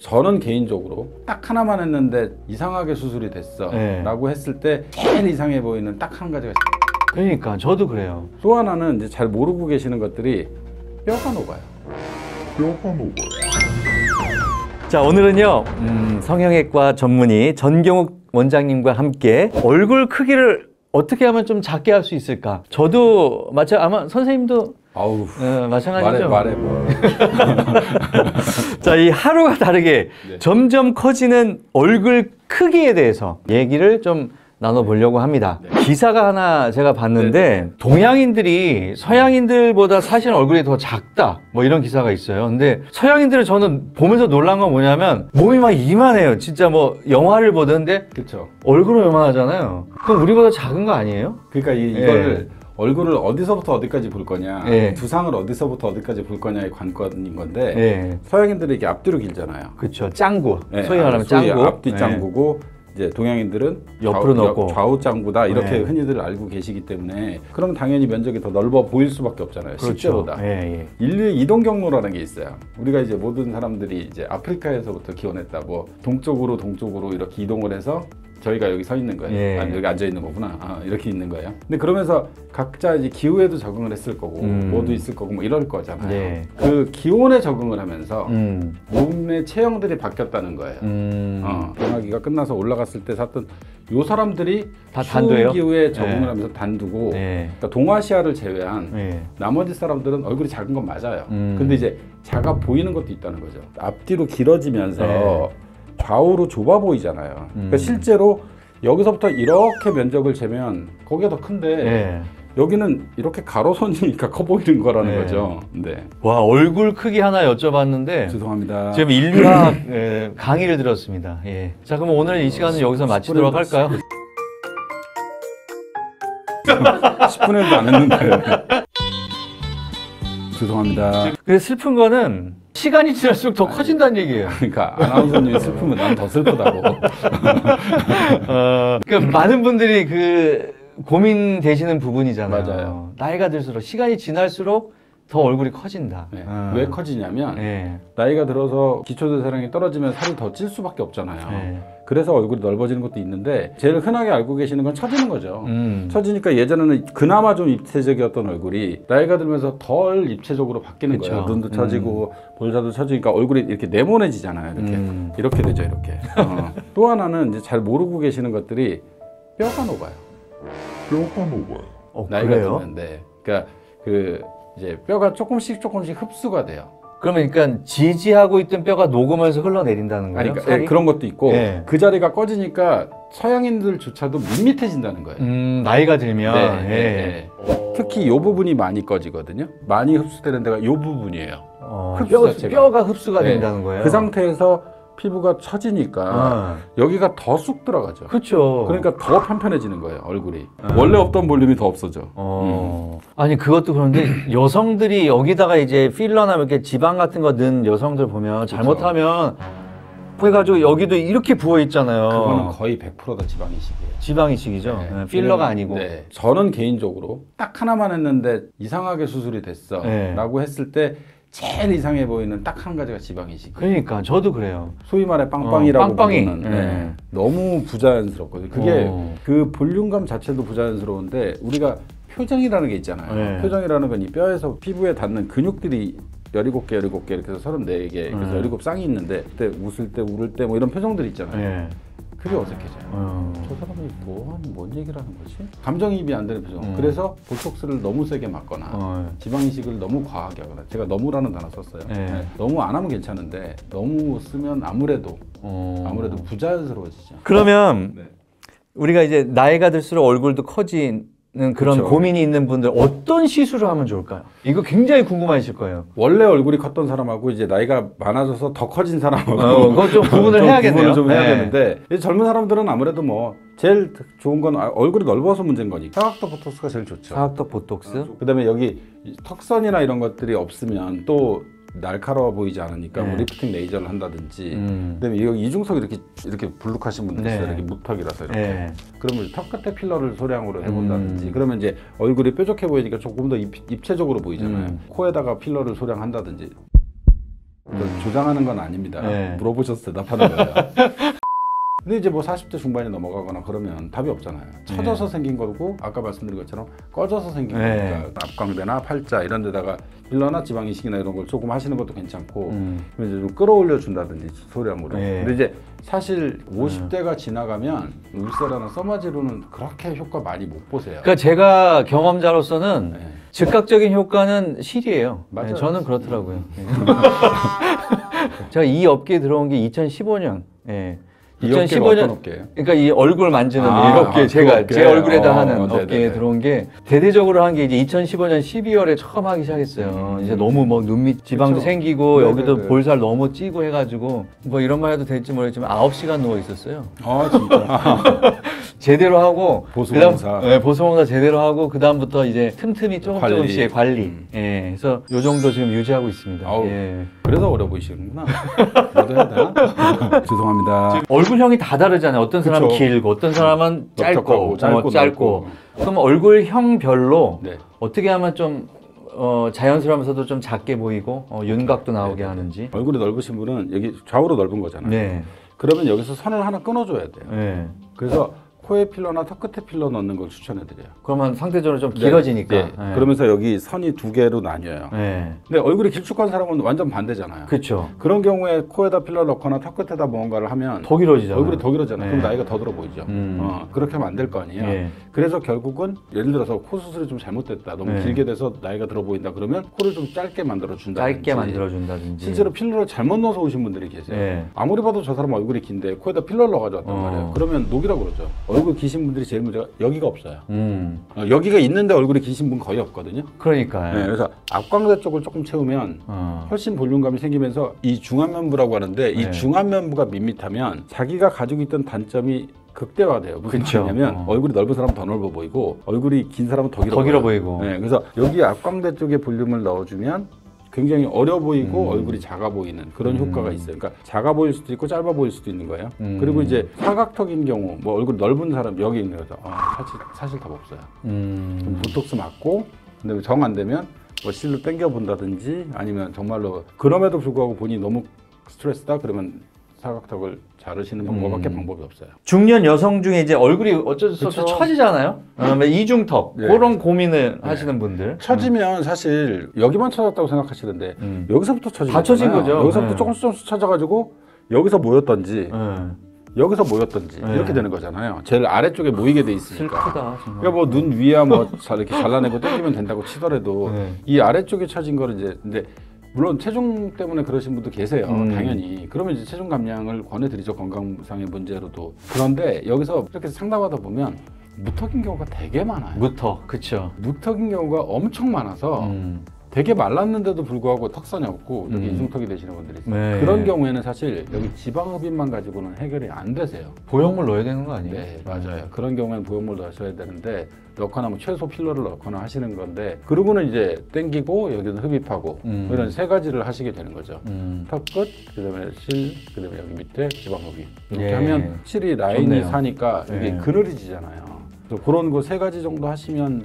저는 개인적으로 딱 하나만 했는데 이상하게 수술이 됐어 라고 했을 때 제일 이상해 보이는 딱 한 가지가 그러니까 저도 그래요. 또 하나는 이제 잘 모르고 계시는 것들이 뼈가 녹아요. 자, 오늘은요 성형외과 전문의 전경욱 원장님과 함께 얼굴 크기를 어떻게 하면 좀 작게 할 수 있을까? 저도 아마 선생님도 아우 마찬가지죠. 말해 뭐. 자, 이 하루가 다르게 네. 점점 커지는 얼굴 크기에 대해서 얘기를 좀 나눠보려고 합니다. 네. 기사가 하나 제가 봤는데 동양인들이 서양인들보다 사실 얼굴이 더 작다 뭐 이런 기사가 있어요. 근데 서양인들은 저는 보면서 놀란 건 뭐냐면 몸이 막 이만해요. 진짜 뭐 영화를 보던데 그렇죠. 얼굴은 요만하잖아요. 그럼 우리보다 작은 거 아니에요? 그러니까 이거를 얼굴을 어디서부터 어디까지 볼 거냐, 예. 두상을 어디서부터 어디까지 볼 거냐의 관건인 건데 예. 서양인들이 이렇게 앞뒤로 길잖아요. 그렇죠. 짱구. 예, 소위 말하면 소위 짱구. 앞뒤 예. 짱구고 이제 동양인들은 옆으로 넣고. 좌우 짱구다 이렇게 네. 흔히들 알고 계시기 때문에 그럼 당연히 면적이 더 넓어 보일 수밖에 없잖아요. 그렇죠. 실제보다. 예, 예. 인류 이동 경로라는 게 있어요. 우리가 이제 모든 사람들이 이제 아프리카에서부터 기원했다. 뭐 동쪽으로 이렇게 이동을 해서 저희가 여기 서 있는 거예요. 예. 아니, 여기 앉아 있는 거구나. 이렇게 있는 거예요. 근데 그러면서 각자 이제 기후에도 적응을 했을 거고, 뭐도 있을 거고, 뭐 이럴 거잖아요. 예. 그 기온에 적응을 하면서 몸의 체형들이 바뀌었다는 거예요. 변화기가 끝나서 올라갔을 때 샀던 요 사람들이 다 단두예요? 추운 기후에 적응을 예. 하면서 단두고, 예. 그러니까 동아시아를 제외한 예. 나머지 사람들은 얼굴이 작은 건 맞아요. 근데 이제 작아 보이는 것도 있다는 거죠. 앞뒤로 길어지면서 네. 좌우로 좁아 보이잖아요. 그러니까 실제로 여기서부터 이렇게 면적을 재면 거기가 더 큰데 예. 여기는 이렇게 가로선이니까 커 보이는 거라는 네. 거죠. 네. 와, 얼굴 크기 하나 여쭤봤는데 죄송합니다. 지금 인류학 강의를 들었습니다. 예. 자, 그럼 오늘 이 시간은 여기서 마치도록 할까요? 10분에도 안 했는데. 죄송합니다. 근데 슬픈 거는 시간이 지날수록 더 커진다는 얘기예요. 그러니까 아나운서님이 슬프면 난 더 슬프다고. 그러니까 많은 분들이 고민되시는 부분이잖아요. 맞아요. 나이가 들수록 시간이 지날수록 더 얼굴이 커진다. 네. 왜 커지냐면 예. 나이가 들어서 기초대사량이 떨어지면 살이 더 찔 수밖에 없잖아요. 예. 그래서 얼굴이 넓어지는 것도 있는데 제일 흔하게 알고 계시는 건 처지는 거죠. 음. 처지니까 예전에는 그나마 좀 입체적이었던 얼굴이 나이가 들면서 덜 입체적으로 바뀌는 그쵸. 거예요. 눈도 처지고 볼살도 처지니까 얼굴이 이렇게 네모내지잖아요. 이렇게 이렇게 되죠. 이렇게. 또 하나는 이제 잘 모르고 계시는 것들이 뼈가 녹아요. 나이가 그래요? 들면 네. 그러니까 이제 뼈가 조금씩 흡수가 돼요. 그러면 그러니까 지지하고 있던 뼈가 녹으면서 흘러내린다는 거예요? 그러니까 예, 그런 것도 있고 예. 그 자리가 꺼지니까 서양인들조차도 밋밋해진다는 거예요. 나이가 들면 네, 예. 네. 특히 이 부분이 많이 꺼지거든요. 많이 흡수되는 데가 이 부분이에요. 흡수 자체가. 뼈가 흡수가 네. 된다는 거예요? 그 상태에서 피부가 처지니까 여기가 더 쑥 들어가죠. 그렇죠. 그러니까 더 편편해지는 거예요, 얼굴이. 원래 없던 볼륨이 더 없어져. 아니 그것도 그런데 여성들이 여기다가 이제 필러나 이렇게 지방 같은 거 넣은 여성들 보면 잘못하면 해가지고 여기도 이렇게 부어 있잖아요. 그거는 거의 100%다 지방이식이에요. 지방이식이죠. 네. 필러가 아니고. 네. 저는 개인적으로 딱 하나만 했는데 이상하게 수술이 됐어 네. 라고 했을 때 제일 이상해 보이는 딱 한 가지가 지방이식. 그러니까 저도 그래요. 소위 말해 빵빵이라고 빵빵이. 부르는 네. 너무 부자연스럽거든요. 그게 그 볼륨감 자체도 부자연스러운데 우리가 표정이라는 게 있잖아요. 네. 표정이라는 건 이 뼈에서 피부에 닿는 근육들이 17개 이렇게 해서 34개 그래서 17쌍이 있는데 그때 웃을 때 울을 때 뭐 이런 표정들이 있잖아요. 네. 그게 어색해져요. 저 사람이 뭔 얘기를 하는 거지? 감정이입이 안 되는 표정. 그래서 보톡스를 너무 세게 맞거나 지방이식을 너무 과하게 하거나 제가 너무라는 단어 썼어요. 네. 너무 안 하면 괜찮은데 너무 쓰면 아무래도 부자연스러워지죠. 그러면 네. 우리가 이제 나이가 들수록 얼굴도 커지는 그런 그쵸. 고민이 있는 분들 어떤 시술을 하면 좋을까요? 이거 굉장히 궁금하실 거예요. 원래 얼굴이 컸던 사람하고 이제 나이가 많아져서 더 커진 사람하고 그거 좀 구분을 해야겠네요. 구분을 좀 해야 네. 되는데 이제 젊은 사람들은 아무래도 뭐 제일 좋은 건 얼굴이 넓어서 문제인 거니까 사각턱 보톡스가 제일 좋죠. 사각턱 보톡스. 그다음에 여기 턱선이나 이런 것들이 없으면 또 날카로워 보이지 않으니까 네. 뭐 리프팅 레이저를 한다든지 그다음에 여기 이중석 이렇게 불룩하신 분들 있어요. 네. 이렇게 무턱이라서 이렇게 네. 그러면 턱 끝에 필러를 소량으로 해본다든지 그러면 이제 얼굴이 뾰족해 보이니까 조금 더 입체적으로 보이잖아요. 코에다가 필러를 소량한다든지 조장하는 건 아닙니다. 네. 물어보셔서 대답하는 거예요. 근데 이제 뭐 40대 중반이 넘어가거나 그러면 답이 없잖아요. 처져서 생긴 거고 아까 말씀드린 것처럼 꺼져서 생긴 거니까 앞광대나 팔자 이런 데다가 필러나 지방 이식이나 이런 걸 조금 하시는 것도 괜찮고 그럼 이제 좀 끌어올려 준다든지 소량으로. 근데 이제 사실 50대가 지나가면 울세라나 써마지로는 그렇게 효과 많이 못 보세요. 그러니까 제가 경험자로서는 즉각적인 효과는 실이에요. 맞아요. 저는 그렇더라고요. 제가 이 업계에 들어온 게 2015년. 이 업계가 어떤 업계예요? 그러니까 이 얼굴 만지는 이 업계, 그 제가 업계. 제 얼굴에다 하는 네네네. 업계에 들어온 게 대대적으로 한 게 이제 2015년 12월에 처음 하기 시작했어요. 이제 너무 뭐 눈밑 지방도 그쵸. 생기고 네네네. 여기도 볼살 너무 찌고 해가지고 뭐 이런 말 해도 될지 모르겠지만 9시간 누워 있었어요. 아 진짜. 제대로 하고 보수공사. 보수공사 제대로 하고 그 다음부터 이제 틈틈이 조금씩 관리. 그래서 요 정도 지금 유지하고 있습니다. 아우, 그래서 어려 보이시는구나. 저도 해야 되나? 죄송합니다. 얼굴형이 다 다르잖아요. 어떤 사람은 그쵸. 길고 어떤 사람은 짧고, 짧고, 짧고. 그럼 얼굴형별로 네. 어떻게 하면 좀 자연스러우면서도 좀 작게 보이고 윤곽도 나오게 하는지. 얼굴이 넓으신 분은 여기 좌우로 넓은 거잖아요. 네. 그러면 여기서 선을 하나 끊어줘야 돼요. 네. 그래서 코에 필러나 턱 끝에 필러 넣는 걸 추천해드려요. 그러면 상대적으로 좀 길어지니까. 네. 그러면서 여기 선이 두 개로 나뉘어요. 네. 근데 얼굴이 길쭉한 사람은 완전 반대잖아요. 그렇죠. 그런 경우에 코에다 필러 넣거나 턱 끝에다 뭔가를 하면 더 길어지잖아요. 얼굴이 더 길어지잖아요. 네. 그럼 나이가 더 들어 보이죠. 그렇게 하면 안 될 거 아니에요. 네. 그래서 결국은 예를 들어서 코 수술이 좀 잘못됐다. 너무 길게 돼서 나이가 들어 보인다. 그러면 코를 좀 짧게 만들어 준다. 짧게 만들어준다든지. 실제로 필러를 잘못 넣어서 오신 분들이 계세요. 네. 아무리 봐도 저 사람 얼굴이 긴데 코에다 필러를 넣어가지고 왔단 말이에요. 그러면 녹이라고 그러죠. 얼굴 기신 분들이 제일 문제가 여기가 없어요. 여기가 있는데 얼굴이 기신 분 거의 없거든요. 그러니까요. 네, 그래서 앞광대 쪽을 조금 채우면 훨씬 볼륨감이 생기면서 이 중안면부라고 하는데 이 중안면부가 밋밋하면 자기가 가지고 있던 단점이 극대화돼요. 무슨 말이냐면 얼굴이 넓은 사람은 더 넓어 보이고 얼굴이 긴 사람은 더 길어 보이고. 네, 그래서 여기 앞광대 쪽에 볼륨을 넣어주면 굉장히 어려 보이고 얼굴이 작아 보이는 그런 효과가 있어요. 그러니까 작아 보일 수도 있고 짧아 보일 수도 있는 거예요. 그리고 이제 사각턱인 경우, 뭐 얼굴 넓은 사람 여기 있는 거죠. 사실 답 없어요. 그럼 보톡스 맞고, 근데 정 안 되면 뭐 실로 당겨 본다든지 아니면 정말로 그럼에도 불구하고 본인이 너무 스트레스다 그러면 사각턱을 자르시는 방법밖에 방법이 없어요. 중년 여성 중에 이제 얼굴이 어쩔 수 없이 그쵸. 처지잖아요. 그다음에 이중턱 네. 그런 고민을 하시는 분들. 처지면 사실 여기만 처졌다고 생각하시는데 여기서부터 처진 다 처진 거잖아요. 거죠. 여기서부터 조금씩 처져가지고 여기서 모였던지 여기서 모였던지 네. 이렇게 되는 거잖아요. 제일 아래쪽에 모이게 돼 있으니까. 슬프다 정말. 그러니까 뭐 눈 위야 뭐 이렇게 잘라내고 당기면 된다고 치더라도 네. 이 아래쪽에 처진 거를 이제 근데 물론 체중 때문에 그러신 분도 계세요. 당연히. 그러면 이제 체중 감량을 권해드리죠. 건강상의 문제로도. 그런데 여기서 이렇게 상담하다 보면 무턱인 경우가 되게 많아요. 무턱, 그쵸. 무턱인 경우가 엄청 많아서 되게 말랐는데도 불구하고 턱선이 없고 여기 이중턱이 되시는 분들이 있어요. 네. 그런 경우에는 사실 여기 지방흡입만 가지고는 해결이 안 되세요. 보형물 넣어야 되는 거 아니에요? 네, 맞아요. 그런 경우에는 보형물 넣으셔야 되는데 넣거나 뭐 최소 필러를 넣거나 하시는 건데 그러고는 이제 땡기고 여기는 흡입하고 이런 세 가지를 하시게 되는 거죠. 턱 끝, 그다음에 실, 그다음에 여기 밑에 지방흡입 이렇게 예. 하면 확실히 라인이 좋네요. 사니까 이게 예. 그늘이지잖아요. 그래서 그런 거 세 가지 정도 하시면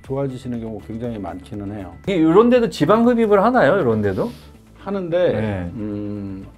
좋아지시는 경우 굉장히 많기는 해요. 이런 데도 지방 흡입을 하나요? 이런 데도? 하는데 네.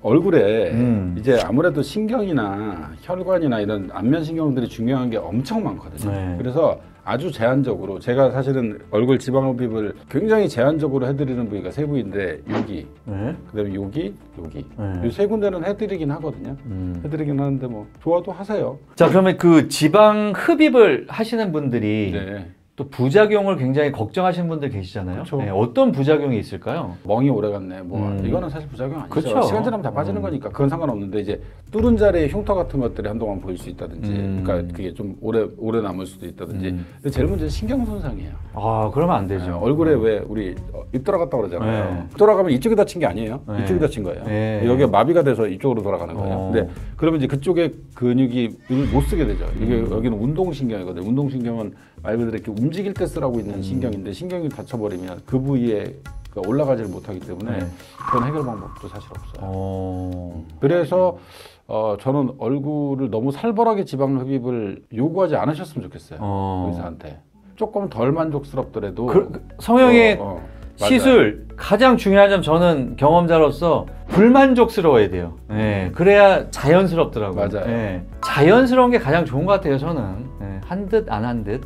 얼굴에 이제 아무래도 신경이나 혈관이나 이런 안면 신경들이 중요한 게 엄청 많거든요. 네. 그래서 아주 제한적으로 제가 사실은 얼굴 지방 흡입을 굉장히 제한적으로 해드리는 부위가 세 부위인데 여기, 네. 그다음에 여기, 네. 이 세 군데는 해드리긴 하거든요. 해드리긴 하는데 뭐 좋아도 하세요. 자, 그러면 그 지방 흡입을 하시는 분들이 네. 또 부작용을 굉장히 걱정하시는 분들 계시잖아요. 그쵸. 네, 어떤 부작용이 있을까요? 멍이 오래갔네. 뭐 이거는 사실 부작용 아니죠. 그쵸. 시간 지나면 다 빠지는 거니까 그건 상관없는데 이제 뚫은 자리에 흉터 같은 것들이 한동안 보일 수 있다든지, 그러니까 그게 좀 오래 남을 수도 있다든지. 근데 제일 문제는 신경 손상이에요. 아, 그러면 안 되죠. 얼굴에 왜 우리 입 돌아갔다 그러잖아요. 네. 입 돌아가면 이쪽이 다친 게 아니에요. 네. 이쪽이 다친 거예요. 네. 여기가 마비가 돼서 이쪽으로 돌아가는 거예요. 근데 그러면 이제 그쪽에 근육이 못 쓰게 되죠. 이게 여기는 운동신경이거든요. 운동신경은 말 그대로 이렇게 움직일 때 쓰라고 있는 신경인데 신경이 다쳐버리면 그 부위에 올라가지를 못하기 때문에 네. 그런 해결 방법도 사실 없어요. 그래서 저는 얼굴을 너무 살벌하게 지방 흡입을 요구하지 않으셨으면 좋겠어요. 의사한테. 조금 덜 만족스럽더라도 성형의 시술 가장 중요한 점 저는 경험자로서 불만족스러워야 돼요. 예, 그래야 자연스럽더라고요. 맞아요. 예, 자연스러운 게 가장 좋은 것 같아요, 저는. 예, 한 듯 안 한 듯.